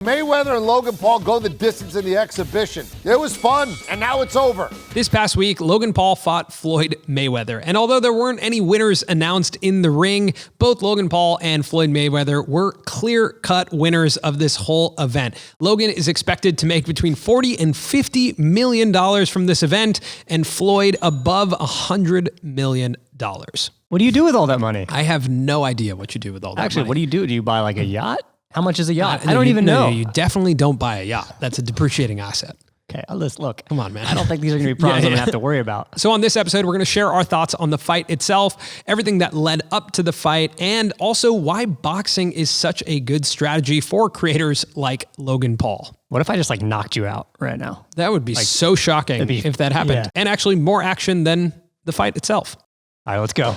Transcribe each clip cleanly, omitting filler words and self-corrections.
Mayweather and Logan Paul go the distance in the exhibition. It was fun, and now it's over. This past week, Logan Paul fought Floyd Mayweather. And although there weren't any winners announced in the ring, both Logan Paul and Floyd Mayweather were clear-cut winners of this whole event. Logan is expected to make between $40 and $50 million from this event, and Floyd above $100 million. What do you do with all that money? I have no idea what you do with all that Actually, money. what do you do? Do you buy like a yacht? How much is a yacht? I don't even know. You definitely don't buy a yacht. That's a depreciating asset. Okay, look. Come on, man. I don't think these are going to be problems I'm going to have to worry about. So on this episode, we're going to share our thoughts on the fight itself, everything that led up to the fight, and also why boxing is such a good strategy for creators like Logan Paul. What if I just like knocked you out right now? That would be so shocking if that happened. Yeah. And actually more action than the fight itself. All right, let's go.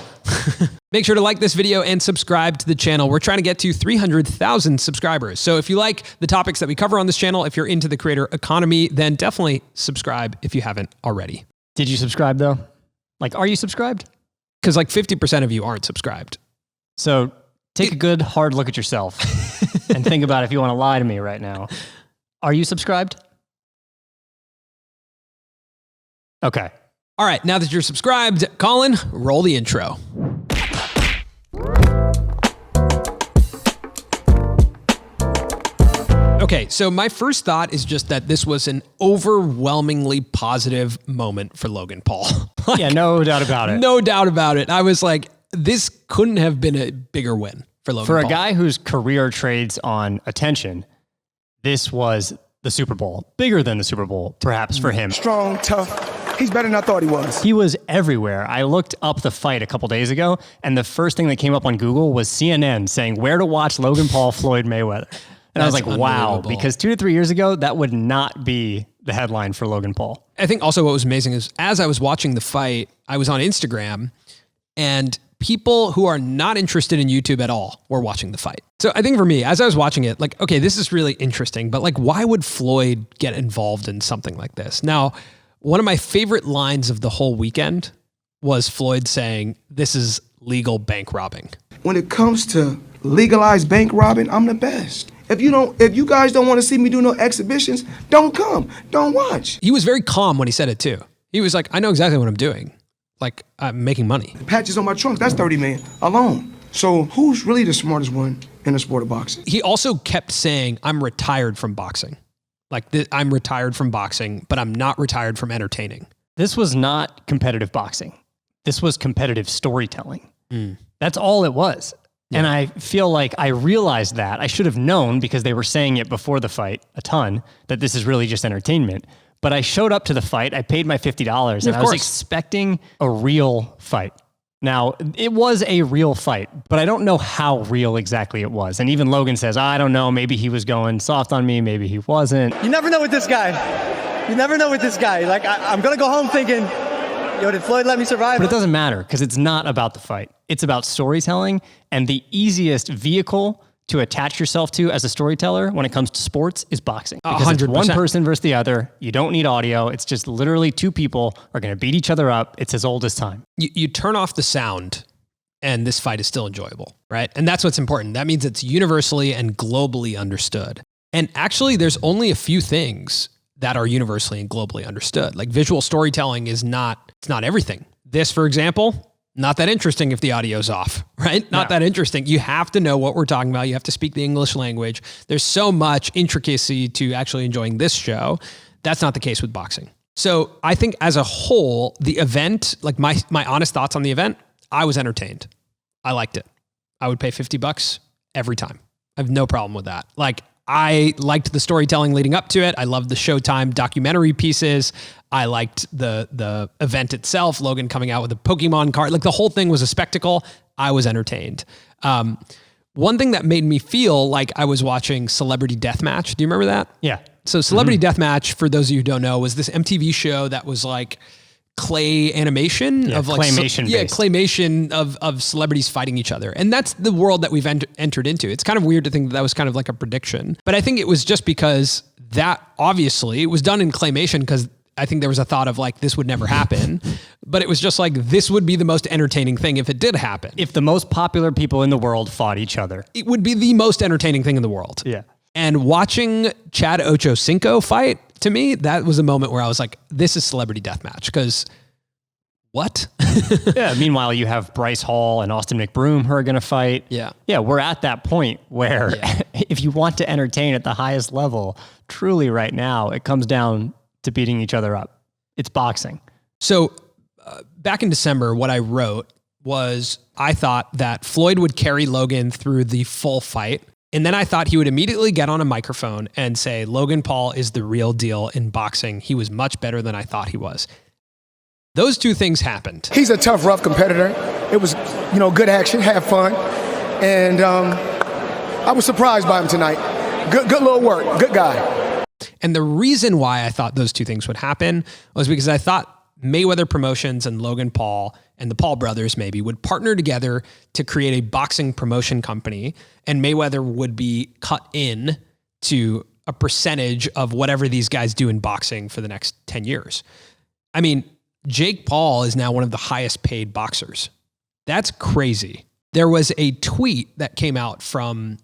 Make sure to like this video and subscribe to the channel. We're trying to get to 300,000 subscribers. So if you like the topics that we cover on this channel, if you're into the creator economy, then definitely subscribe if you haven't already. Did you subscribe though? Like, are you subscribed? Because like 50% of you aren't subscribed. So take a good hard look at yourself and think about if you want to lie to me right now. Are you subscribed? Okay. All right, now that you're subscribed, Colin, roll the intro. Okay, so my first thought is just that this was an overwhelmingly positive moment for Logan Paul. Yeah, no doubt about it. No doubt about it. I was like, this couldn't have been a bigger win for Logan Paul. For a guy whose career trades on attention, this was the Super Bowl. Bigger than the Super Bowl, perhaps, for him. Strong, tough. He's better than I thought he was. He was everywhere. I looked up the fight a couple days ago, and the first thing that came up on Google was CNN saying where to watch Logan Paul, Floyd Mayweather. And I was like, wow, because 2 to 3 years ago, that would not be the headline for Logan Paul. I think also what was amazing is as I was watching the fight, I was on Instagram, and people who are not interested in YouTube at all were watching the fight. So I think for me, as I was watching it, like, okay, this is really interesting, but like, why would Floyd get involved in something like this? Now, one of my favorite lines of the whole weekend was Floyd saying, "This is legal bank robbing." When it comes to legalized bank robbing, I'm the best. If you guys don't want to see me do no exhibitions, don't come, don't watch. He was very calm when he said it too. He was like, I know exactly what I'm doing. Like, I'm making money. The patches on my trunks, that's 30 million alone. So who's really the smartest one in the sport of boxing? He also kept saying, I'm retired from boxing. Like, I'm retired from boxing, but I'm not retired from entertaining. This was not competitive boxing. This was competitive storytelling. That's all it was. Yeah. And I feel like I realized that. I should have known, because they were saying it before the fight a ton, that this is really just entertainment. But I showed up to the fight. I paid my $50, and I was expecting a real fight. Now, it was a real fight, but I don't know how real exactly it was. And even Logan says, I don't know, maybe he was going soft on me, maybe he wasn't. You never know with this guy. You never know with this guy. Like, I'm going to go home thinking, yo, did Floyd let me survive? But it doesn't matter, because it's not about the fight. It's about storytelling, and the easiest vehicle to attach yourself to as a storyteller when it comes to sports is boxing. Because 100%. It's one person versus the other. You don't need audio. It's just literally two people are going to beat each other up. It's as old as time. You turn off the sound and this fight is still enjoyable, right? And that's what's important. That means it's universally and globally understood. And actually, there's only a few things that are universally and globally understood. Like, visual storytelling is it's not everything. This, for example, not that interesting if the audio's off, right? Not that interesting. You have to know what we're talking about. You have to speak the English language. There's so much intricacy to actually enjoying this show. That's not the case with boxing. So I think as a whole, the event, like my honest thoughts on the event, I was entertained. I liked it. I would pay $50 every time. I have no problem with that. Like, I liked the storytelling leading up to it. I loved the Showtime documentary pieces. I liked the event itself, Logan coming out with a Pokemon card. Like, the whole thing was a spectacle. I was entertained. One thing that made me feel like I was watching Celebrity Deathmatch. Do you remember that? Yeah. So Celebrity Deathmatch, for those of you who don't know, was this MTV show that was like clay animation of like claymation of celebrities fighting each other. And that's the world that we've entered into. It's kind of weird to think that was kind of like a prediction, but I think it was just because that obviously it was done in claymation, because I think there was a thought of like, this would never happen, but it was just like, this would be the most entertaining thing if it did happen. If the most popular people in the world fought each other, it would be the most entertaining thing in the world. Yeah. And watching Chad Ochocinco fight, to me, that was a moment where I was like, this is celebrity deathmatch. Because what? Yeah. Meanwhile, you have Bryce Hall and Austin McBroom who are going to fight. Yeah. Yeah. We're at that point where if you want to entertain at the highest level, truly right now, it comes down to beating each other up. It's boxing. So back in December, what I wrote was I thought that Floyd would carry Logan through the full fight. And then I thought he would immediately get on a microphone and say, Logan Paul is the real deal in boxing. He was much better than I thought he was. Those two things happened. He's a tough, rough competitor. It was, good action, have fun. And I was surprised by him tonight. Good little work, good guy. And the reason why I thought those two things would happen was because I thought Mayweather Promotions and Logan Paul and the Paul brothers maybe would partner together to create a boxing promotion company, and Mayweather would be cut in to a percentage of whatever these guys do in boxing for the next 10 years. I mean, Jake Paul is now one of the highest paid boxers. That's crazy. There was a tweet that came out from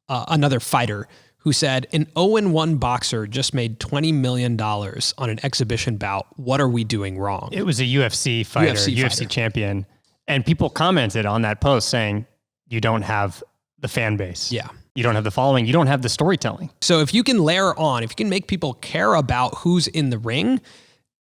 another fighter who said, an 0-1 boxer just made $20 million on an exhibition bout. What are we doing wrong? It was a UFC fighter, UFC champion. And people commented on that post saying, you don't have the fan base. Yeah. You don't have the following. You don't have the storytelling. So if you can layer on, if you can make people care about who's in the ring,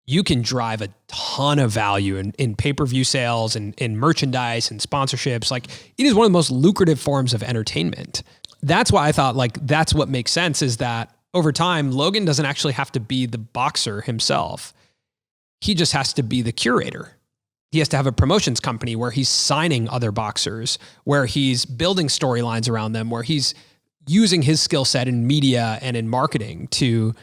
you can drive a ton of value in pay-per-view sales and in merchandise and sponsorships. Like, it is one of the most lucrative forms of entertainment. That's why I thought, like, that's what makes sense, is that over time, Logan doesn't actually have to be the boxer himself. He just has to be the curator. He has to have a promotions company where he's signing other boxers, where he's building storylines around them, where he's using his skill set in media and in marketing to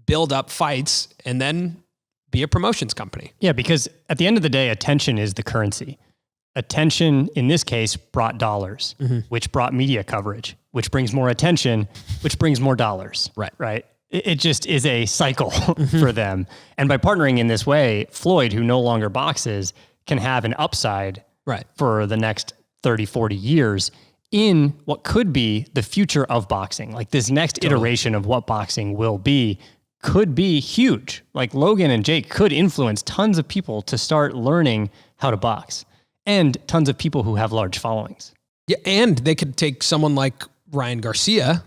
build up fights and then be a promotions company. Yeah, because at the end of the day, attention is the currency. Attention, in this case, brought dollars, which brought media coverage, which brings more attention, which brings more dollars. Right. It just is a cycle for them. And by partnering in this way, Floyd, who no longer boxes, can have an upside for the next 30, 40 years in what could be the future of boxing. Like, this next iteration of what boxing will be could be huge. Like, Logan and Jake could influence tons of people to start learning how to box. And tons of people who have large followings. Yeah, and they could take someone like Ryan Garcia,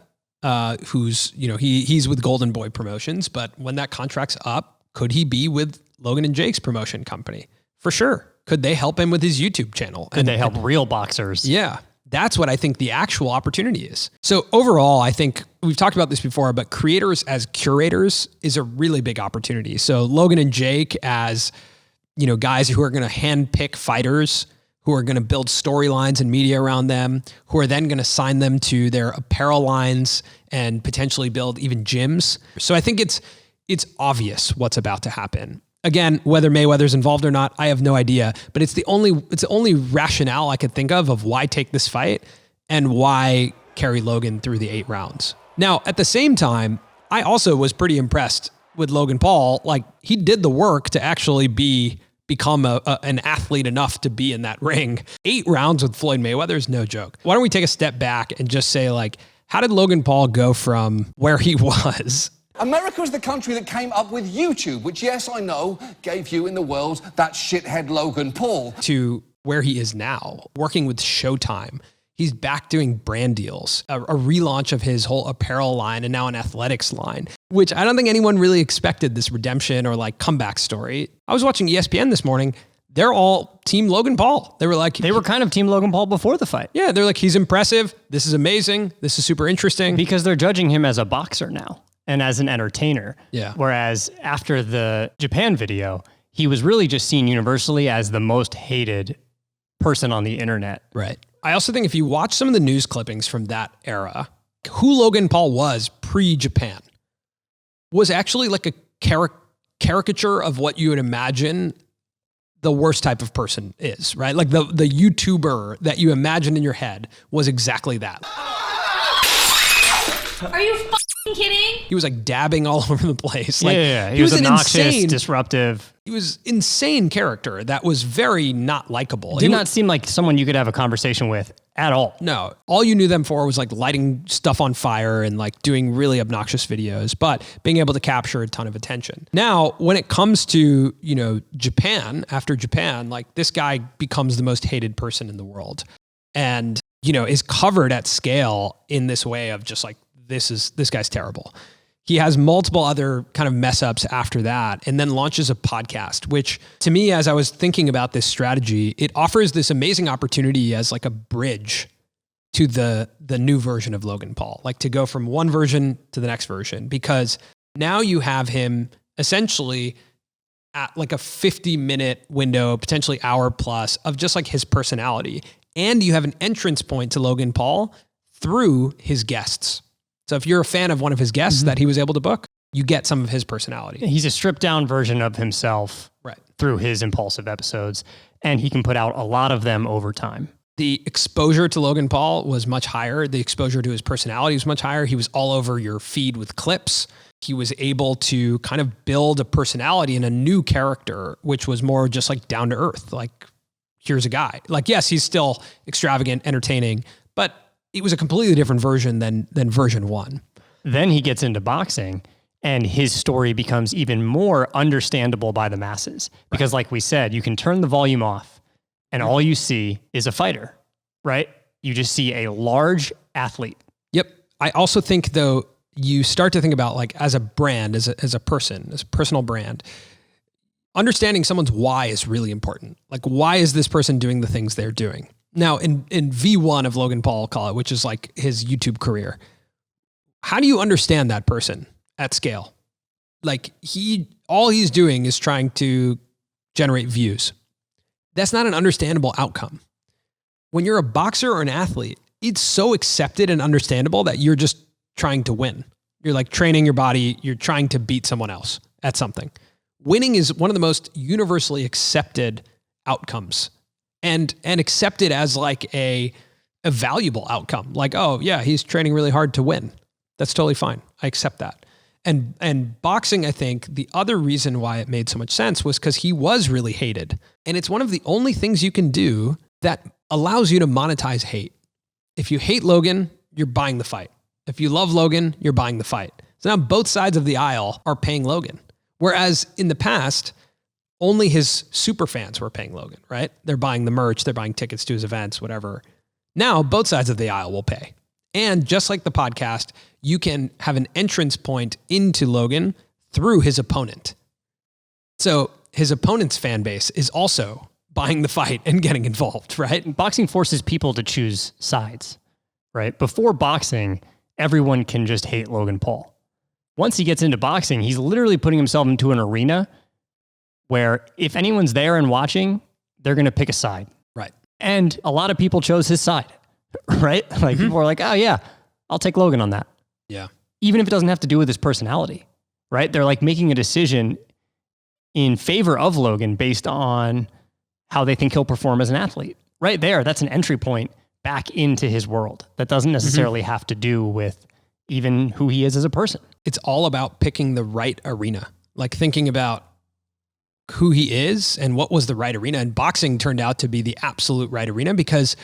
who's, he's with Golden Boy Promotions, but when that contract's up, could he be with Logan and Jake's promotion company? For sure. Could they help him with his YouTube channel? Could they help real boxers? Yeah, that's what I think the actual opportunity is. So overall, I think we've talked about this before, but creators as curators is a really big opportunity. So Logan and Jake as guys who are going to handpick fighters, who are going to build storylines and media around them, who are then going to sign them to their apparel lines and potentially build even gyms. So I think it's obvious what's about to happen. Again, whether Mayweather's involved or not, I have no idea, but it's the only rationale I could think of why take this fight and why carry Logan through the 8 rounds. Now, at the same time, I also was pretty impressed with Logan Paul. Like, he did the work to actually become an athlete enough to be in that ring. 8 rounds with Floyd Mayweather is no joke. Why don't we take a step back and just say, like, how did Logan Paul go from where he was? America is the country that came up with YouTube, which, yes, I know, gave you in the world that shithead Logan Paul. To where he is now, working with Showtime. He's back doing brand deals, a relaunch of his whole apparel line and now an athletics line, which I don't think anyone really expected, this redemption or like comeback story. I was watching ESPN this morning. They're all team Logan Paul. They were kind of team Logan Paul before the fight. Yeah, they're like, he's impressive. This is amazing. This is super interesting. Because they're judging him as a boxer now and as an entertainer. Yeah. Whereas after the Japan video, he was really just seen universally as the most hated person on the internet. Right. I also think if you watch some of the news clippings from that era, who Logan Paul was pre-Japan was actually like a caricature of what you would imagine the worst type of person is, right? Like the YouTuber that you imagine in your head was exactly that. Are you fucking kidding? He was like dabbing all over the place. Like, yeah. He was obnoxious, disruptive. He was insane character that was very not likable. Did not seem like someone you could have a conversation with at all. No, all you knew them for was like lighting stuff on fire and like doing really obnoxious videos, but being able to capture a ton of attention. Now, when it comes to, you know, Japan, after Japan, like this guy becomes the most hated person in the world and, you know, is covered at scale in this way of just like, this guy's terrible. He has multiple other kind of mess ups after that and then launches a podcast, which to me, as I was thinking about this strategy, it offers this amazing opportunity as like a bridge to the new version of Logan Paul, like to go from one version to the next version, because now you have him essentially at like a 50-minute window, potentially hour plus of just like his personality. And you have an entrance point to Logan Paul through his guests. So if you're a fan of one of his guests that he was able to book, you get some of his personality. He's a stripped down version of himself through his impulsive episodes, and he can put out a lot of them over time. The exposure to Logan Paul was much higher. The exposure to his personality was much higher. He was all over your feed with clips. He was able to kind of build a personality and a new character, which was more just like down to earth. Like, here's a guy. Like, yes, he's still extravagant, entertaining, but it was a completely different version than version 1. Then he gets into boxing and his story becomes even more understandable by the masses. Because like we said, you can turn the volume off and all you see is a fighter, right? You just see a large athlete. Yep. I also think though, you start to think about like as a brand, as a person, as a personal brand, understanding someone's why is really important. Like, why is this person doing the things they're doing? Now, in V1 of Logan Paul, call it, which is like his YouTube career, how do you understand that person at scale? Like all he's doing is trying to generate views. That's not an understandable outcome. When you're a boxer or an athlete, it's so accepted and understandable that you're just trying to win. You're like training your body. You're trying to beat someone else at something. Winning is one of the most universally accepted outcomes. And accepted as like a valuable outcome. Like, oh yeah, he's training really hard to win. That's totally fine. I accept that. And boxing, I think the other reason why it made so much sense was because he was really hated. And it's one of the only things you can do that allows you to monetize hate. If you hate Logan, you're buying the fight. If you love Logan, you're buying the fight. So now both sides of the aisle are paying Logan. Whereas in the past, only his super fans were paying Logan, right? They're buying the merch, they're buying tickets to his events, whatever. Now, both sides of the aisle will pay. And just like the podcast, you can have an entrance point into Logan through his opponent. So his opponent's fan base is also buying the fight and getting involved, right? Boxing forces people to choose sides, right? Before boxing, everyone can just hate Logan Paul. Once he gets into boxing, he's literally putting himself into an arena where if anyone's there and watching, they're going to pick a side. Right. And a lot of people chose his side, right? Like people are like, oh yeah, I'll take Logan on that. Yeah. Even if it doesn't have to do with his personality, right? They're like making a decision in favor of Logan based on how they think he'll perform as an athlete. Right there, that's an entry point back into his world. That doesn't necessarily have to do with even who he is as a person. It's all about picking the right arena. Like thinking about who he is and what was the right arena. And boxing turned out to be the absolute right arena because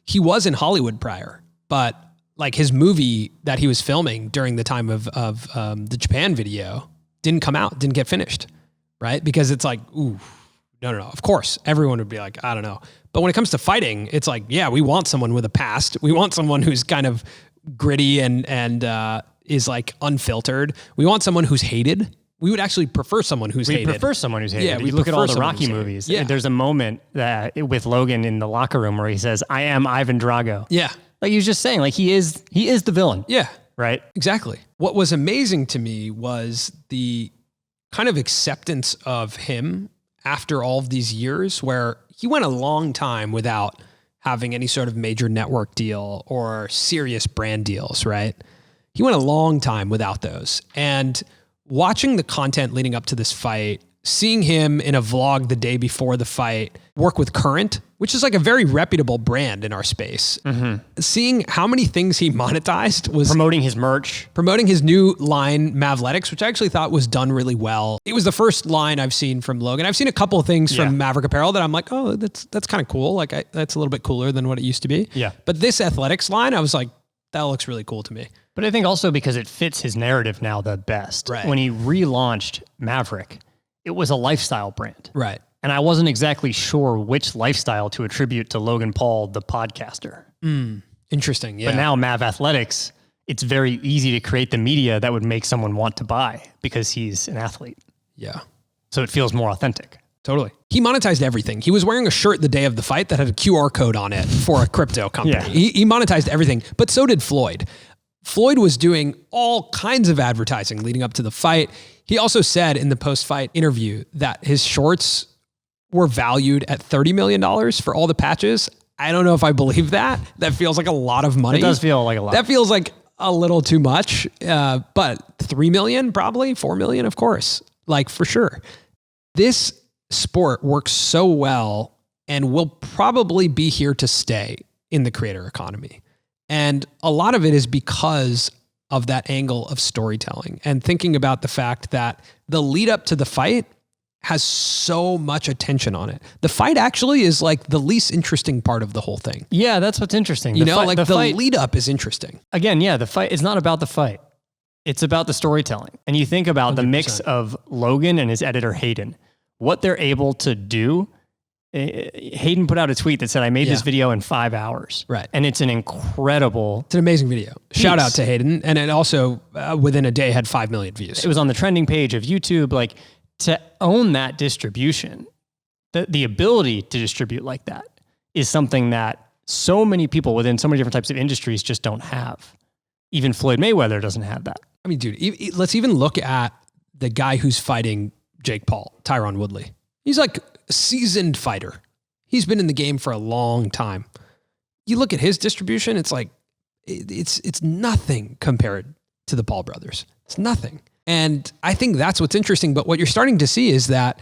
he was in Hollywood prior, but like his movie that he was filming during the time of the Japan video didn't come out, didn't get finished, right? Because it's like, ooh, no. Of course, everyone would be like, I don't know. But when it comes to fighting, it's like, yeah, we want someone with a past. We want someone who's kind of gritty and is like unfiltered. We want someone who's hated. We would actually prefer someone who's hated. We prefer someone who's hated. Yeah, we look at all the Rocky movies. Yeah. There's a moment that with Logan in the locker room where he says, I am Ivan Drago. Yeah. Like he was just saying, like he is the villain. Yeah. Right? Exactly. What was amazing to me was the kind of acceptance of him after all of these years where he went a long time without having any sort of major network deal or serious brand deals, right? He went a long time without those. And watching the content leading up to this fight seeing him in a vlog the day before the fight work with Current, which is like a very reputable brand in our space. Seeing how many things he monetized was Promoting his merch. promoting his new line, Mavletics, which I actually thought was done really well. It was the first line I've seen from Logan. I've seen a couple of things from Maverick Apparel that I'm like, oh, that's kind of cool. Like that's a little bit cooler than what it used to be. Yeah. But this athletics line, I was like, that looks really cool to me. But I think also because it fits his narrative now the best. Right. When he relaunched Maverick, it was a lifestyle brand. Right. And I wasn't exactly sure which lifestyle to attribute to Logan Paul, the podcaster. Interesting. Yeah. But now Mav Athletics, it's very easy to create the media that would make someone want to buy because he's an athlete. Yeah. So it feels more authentic. Totally. He monetized everything. He was wearing a shirt the day of the fight that had a QR code on it for a crypto company. Yeah. He monetized everything, but so did Floyd. Floyd was doing all kinds of advertising leading up to the fight. He also said in the post-fight interview that his shorts were valued at $30 million for all the patches. I don't know if I believe that. That feels like a lot of money. It does feel like a lot. That feels like a little too much, but 3 million, probably 4 million, of course, like for sure. This sport works so well and will probably be here to stay in the creator economy. And a lot of it is because of that angle of storytelling and thinking about the fact that the lead up to the fight has so much attention on it. The fight actually is like the least interesting part of the whole thing. Yeah, that's what's interesting. You The know, fight- like the fight, lead up is interesting. again, yeah, the fight is not about the fight. It's about the storytelling. And you think about the mix 100%. of Logan and his editor, Hayden, what they're able to do. Hayden put out a tweet that said, I made this video in 5 hours. Right. And it's an incredible, It's an amazing video. Shout out to Hayden. And it also, within a day, had 5 million views. it was on the trending page of YouTube. Like, to own that distribution, the ability to distribute like that is something that so many people within so many different types of industries just don't have. Even Floyd Mayweather doesn't have that. I mean, dude, let's even look at the guy who's fighting Jake Paul, Tyron Woodley. He's like a seasoned fighter. He's been in the game for a long time. You look at his distribution, it's like, it's nothing compared to the Paul brothers. It's nothing. And I think that's what's interesting. But what you're starting to see is that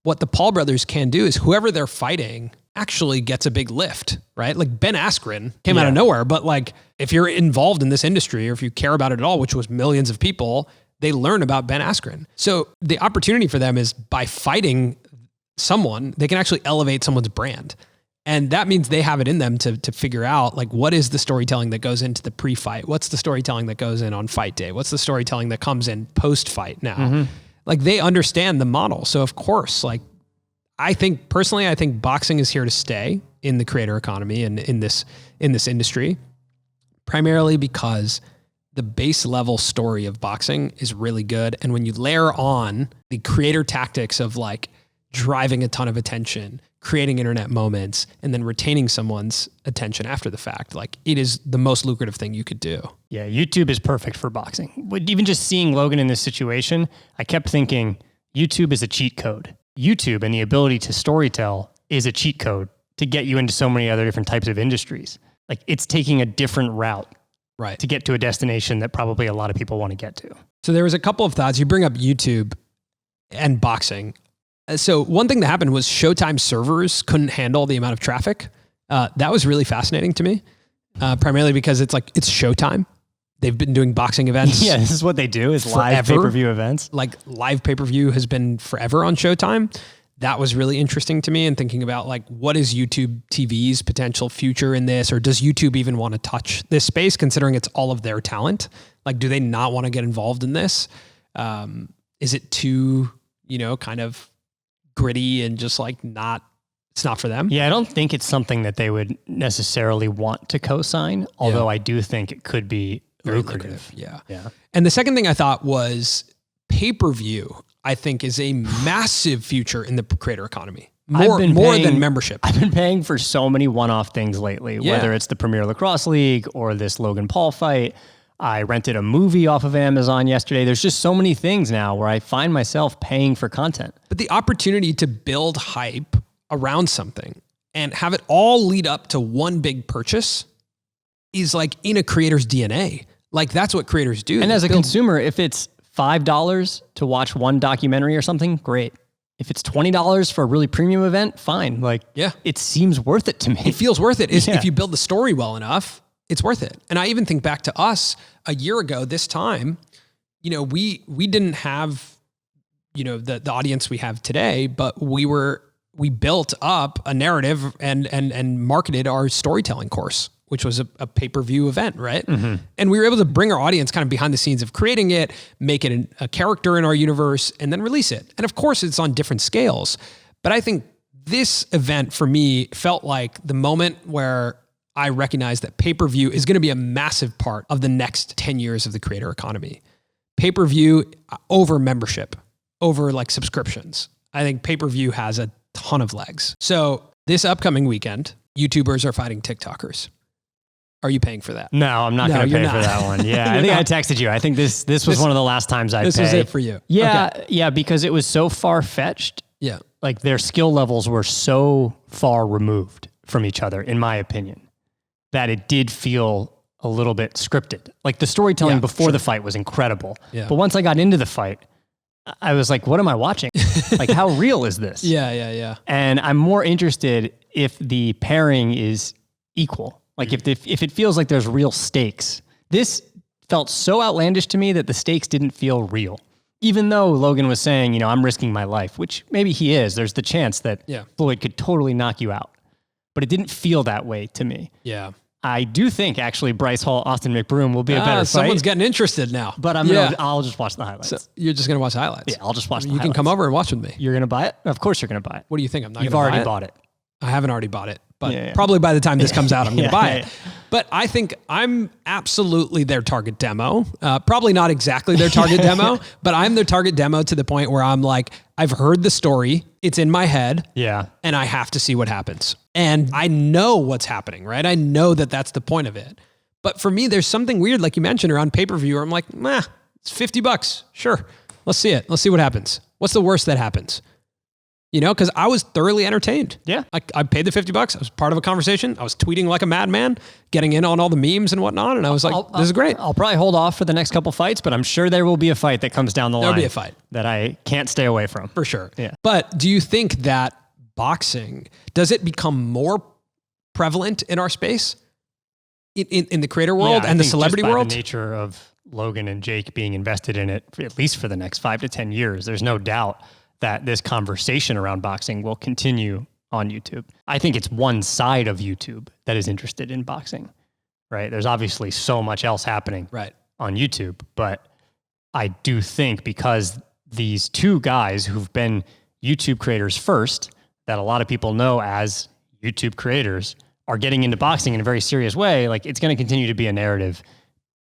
what the Paul brothers can do is whoever they're fighting actually gets a big lift, right? Like Ben Askren came out of nowhere, but like if you're involved in this industry or if you care about it at all, which was millions of people, they learn about Ben Askren. So the opportunity for them is by fighting someone, they can actually elevate someone's brand. And that means they have it in them to figure out like, what is the storytelling that goes into the pre-fight? What's the storytelling that goes in on fight day? What's the storytelling that comes in post-fight now? Like they understand the model. So of course, like I think boxing is here to stay in the creator economy and in this industry, primarily because the base level story of boxing is really good. And when you layer on the creator tactics of like driving a ton of attention, creating internet moments, and then retaining someone's attention after the fact, like it is the most lucrative thing you could do. Yeah, YouTube is perfect for boxing. But even just seeing Logan in this situation, I kept thinking YouTube is a cheat code. YouTube and the ability to storytell is a cheat code to get you into so many other different types of industries. Like it's taking a different route Right. to get to a destination that probably a lot of people want to get to. So there was a couple of thoughts. You bring up YouTube and boxing. So one thing that happened was Showtime servers couldn't handle the amount of traffic. That was really fascinating to me, primarily because it's Showtime. They've been doing boxing events. Yeah, this is what they do is live Forever. pay-per-view events. Like live pay-per-view has been forever on Showtime. That was really interesting to me and thinking about like, what is YouTube TV's potential future in this? Or does YouTube even want to touch this space considering it's all of their talent? Like, do they not want to get involved in this? Is it too, kind of gritty and just like it's not for them? Yeah, I don't think it's something that they would necessarily want to co-sign, although I do think it could be Very lucrative. Yeah. Yeah. And the second thing I thought was pay-per-view, I think is a massive future in the creator economy. More than membership. I've been paying for so many one-off things lately, whether it's the Premier Lacrosse League or this Logan Paul fight. I rented a movie off of Amazon yesterday. There's just so many things now where I find myself paying for content. But the opportunity to build hype around something and have it all lead up to one big purchase is like in a creator's DNA. Like that's what creators do. And as a consumer, if it's $5 to watch one documentary or something, great. If it's $20 for a really premium event, fine. Like, Yeah. it seems worth it to me. It feels worth it. Yeah. If you build the story well enough, it's worth it. And I even think back to us a year ago this time, we didn't have, the audience we have today, but we built up a narrative and marketed our storytelling course, which was a pay-per-view event, right? And we were able to bring our audience kind of behind the scenes of creating it, make it a character in our universe, and then release it. And of course, it's on different scales. But I think this event for me felt like the moment where I recognized that pay-per-view is going to be a massive part of the next 10 years of the creator economy. Pay-per-view over membership, over like subscriptions. I think pay-per-view has a ton of legs. So this upcoming weekend, YouTubers are fighting TikTokers. Are you paying for that? No, I'm not going to pay for that one. Yeah, I think I texted you. I think this was one of the last times I paid. This was it for you. Yeah, Okay. yeah, because it was so far-fetched. Yeah. Like their skill levels were so far removed from each other, in my opinion, that it did feel a little bit scripted. Like the storytelling before the fight was incredible. Yeah. But once I got into the fight, I was like, what am I watching? Like, how real is this? Yeah. And I'm more interested if the pairing is equal. Like if it feels like there's real stakes. This felt so outlandish to me that the stakes didn't feel real. Even though Logan was saying, I'm risking my life, which maybe he is. There's the chance that Floyd could totally knock you out. But it didn't feel that way to me. Yeah. I do think actually Bryce Hall, Austin McBroom will be a better fight. Someone's getting interested now. But I'll just watch the highlights. So you're just going to watch the highlights? Yeah, I'll just watch the highlights. You can come over and watch with me. You're going to buy it? Of course you're going to buy it. What do you think? I'm not You've gonna already buy bought it. I haven't already bought it, but Yeah. probably by the time this comes out, I'm going to buy it. Yeah. But I think I'm absolutely their target demo. Probably not exactly their target demo, but I'm their target demo to the point where I'm like, I've heard the story. It's in my head. Yeah. And I have to see what happens. And I know what's happening, right? I know that that's the point of it. But for me, there's something weird, like you mentioned, around pay-per-view where I'm like, it's $50. Sure. Let's see it. Let's see what happens. What's the worst that happens? Because I was thoroughly entertained. Yeah. I paid the $50. I was part of a conversation. I was tweeting like a madman, getting in on all the memes and whatnot. And I was like, this is great. I'll probably hold off for the next couple fights, but I'm sure there will be a fight that comes down the line. There'll be a fight. That I can't stay away from. For sure. Yeah. But do you think that boxing, does it become more prevalent in our space? In the creator world and the celebrity just by world? The nature of Logan and Jake being invested in it, at least for the next 5 to 10 years, there's no doubt that this conversation around boxing will continue on YouTube. I think it's one side of YouTube that is interested in boxing, right? There's obviously so much else happening on YouTube, but I do think because these two guys who've been YouTube creators first, that a lot of people know as YouTube creators, are getting into boxing in a very serious way, like it's going to continue to be a narrative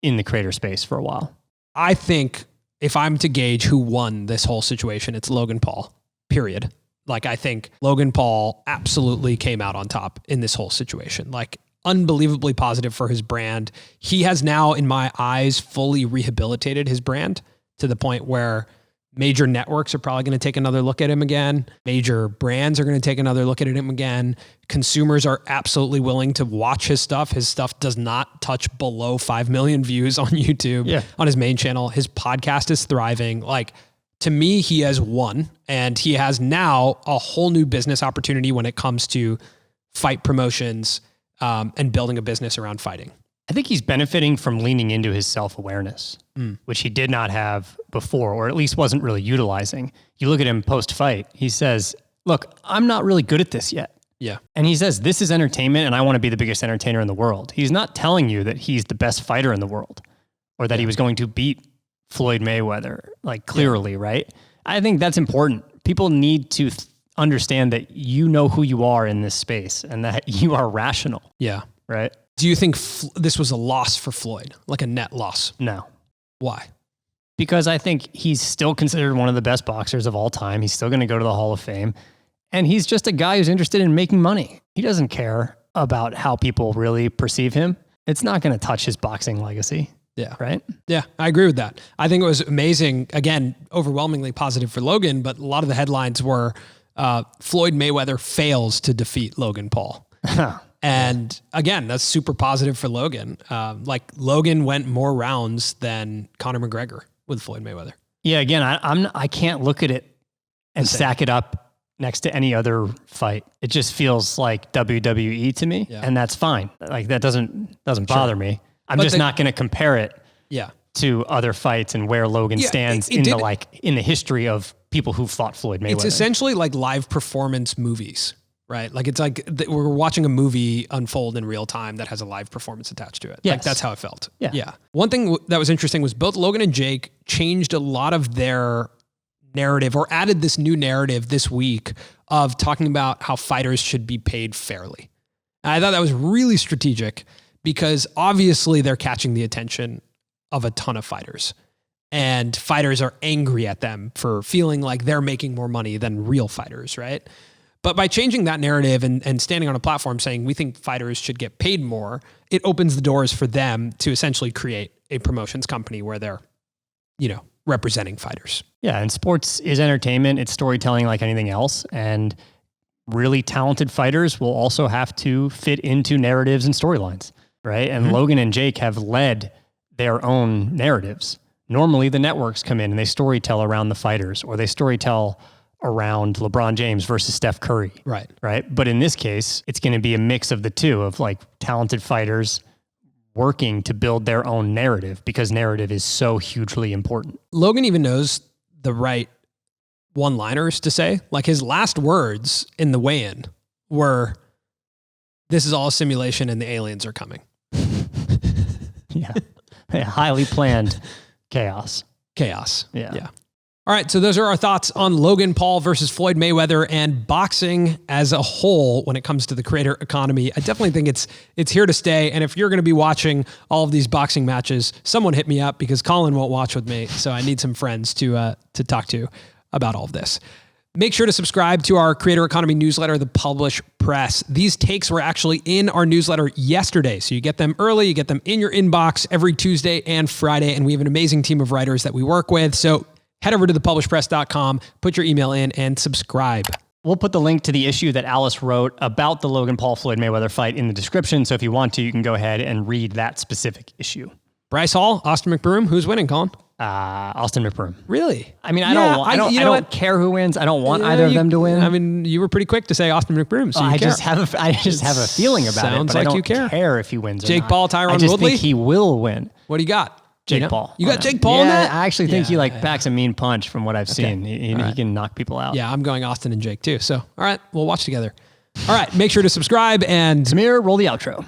in the creator space for a while. I think if I'm to gauge who won this whole situation, it's Logan Paul, period. Like, I think Logan Paul absolutely came out on top in this whole situation. Like, unbelievably positive for his brand. He has now, in my eyes, fully rehabilitated his brand to the point where major networks are probably going to take another look at him again. Major brands are going to take another look at him again. Consumers are absolutely willing to watch his stuff. His stuff does not touch below 5 million views on YouTube, on his main channel. His podcast is thriving. Like, to me, he has won, and he has now a whole new business opportunity when it comes to fight promotions and building a business around fighting. I think he's benefiting from leaning into his self-awareness, which he did not have before, or at least wasn't really utilizing. You look at him post-fight, he says, look, I'm not really good at this yet. Yeah. And he says, this is entertainment and I want to be the biggest entertainer in the world. He's not telling you that he's the best fighter in the world or that he was going to beat Floyd Mayweather, like clearly, right? I think that's important. People need to understand that you know who you are in this space and that you are rational. Yeah. Right? Do you think this was a loss for Floyd, like a net loss? No. Why? Because I think he's still considered one of the best boxers of all time. He's still going to go to the Hall of Fame. And he's just a guy who's interested in making money. He doesn't care about how people really perceive him. It's not going to touch his boxing legacy. Yeah. Right? Yeah, I agree with that. I think it was amazing. Again, overwhelmingly positive for Logan, but a lot of the headlines were Floyd Mayweather fails to defeat Logan Paul. And again, that's super positive for Logan. Like, Logan went more rounds than Conor McGregor with Floyd Mayweather. Yeah, again, I can't look at it and stack it up next to any other fight. It just feels like WWE to me, and that's fine. Like that doesn't bother me. I'm just not going to compare it to other fights and where Logan stands in the history of people who've fought Floyd Mayweather. It's essentially like live performance movies, right? Like it's like we're watching a movie unfold in real time that has a live performance attached to it. Yes. Like that's how it felt. Yeah. One thing that was interesting was both Logan and Jake changed a lot of their narrative or added this new narrative this week of talking about how fighters should be paid fairly. And I thought that was really strategic because obviously they're catching the attention of a ton of fighters. And fighters are angry at them for feeling like they're making more money than real fighters, right? But by changing that narrative and standing on a platform saying we think fighters should get paid more, it opens the doors for them to essentially create a promotions company where they're, representing fighters. Yeah, and sports is entertainment. It's storytelling like anything else. And really talented fighters will also have to fit into narratives and storylines, right? And Logan and Jake have led their own narratives. Normally the networks come in and they storytell around the fighters, or they storytell around LeBron James versus Steph Curry. Right. But in this case, it's going to be a mix of the two, of like talented fighters working to build their own narrative, because narrative is so hugely important. Logan even knows the right one-liners to say. Like his last words in the weigh-in were, "This is all a simulation and the aliens are coming." Yeah. Highly planned chaos. Yeah. All right, so those are our thoughts on Logan Paul versus Floyd Mayweather and boxing as a whole when it comes to the creator economy. I definitely think it's here to stay. And if you're going to be watching all of these boxing matches, someone hit me up because Colin won't watch with me, so I need some friends to talk to about all of this. Make sure to subscribe to our creator economy newsletter, The Publish Press. These takes were actually in our newsletter yesterday, so you get them early, you get them in your inbox every Tuesday and Friday, and we have an amazing team of writers that we work with. So head over to thepublishpress.com, put your email in, and subscribe. We'll put the link to the issue that Alice wrote about the Logan Paul Floyd Mayweather fight in the description. So if you want to, you can go ahead and read that specific issue. Bryce Hall, Austin McBroom, who's winning, Colin? Austin McBroom. Really? I mean, I don't care who wins. I don't want either of them to win. I mean, you were pretty quick to say Austin McBroom, so you I care. just have a feeling about it, but like I don't you care if he wins or Jake not. Paul, Tyron I just Woodley? think he will win. What do you got? Jake Paul. You got Jake Paul in that? I actually think he packs a mean punch from what I've seen. He can knock people out. Yeah, I'm going Austin and Jake too. So, all right, we'll watch together. All right, make sure to subscribe and Samir, roll the outro.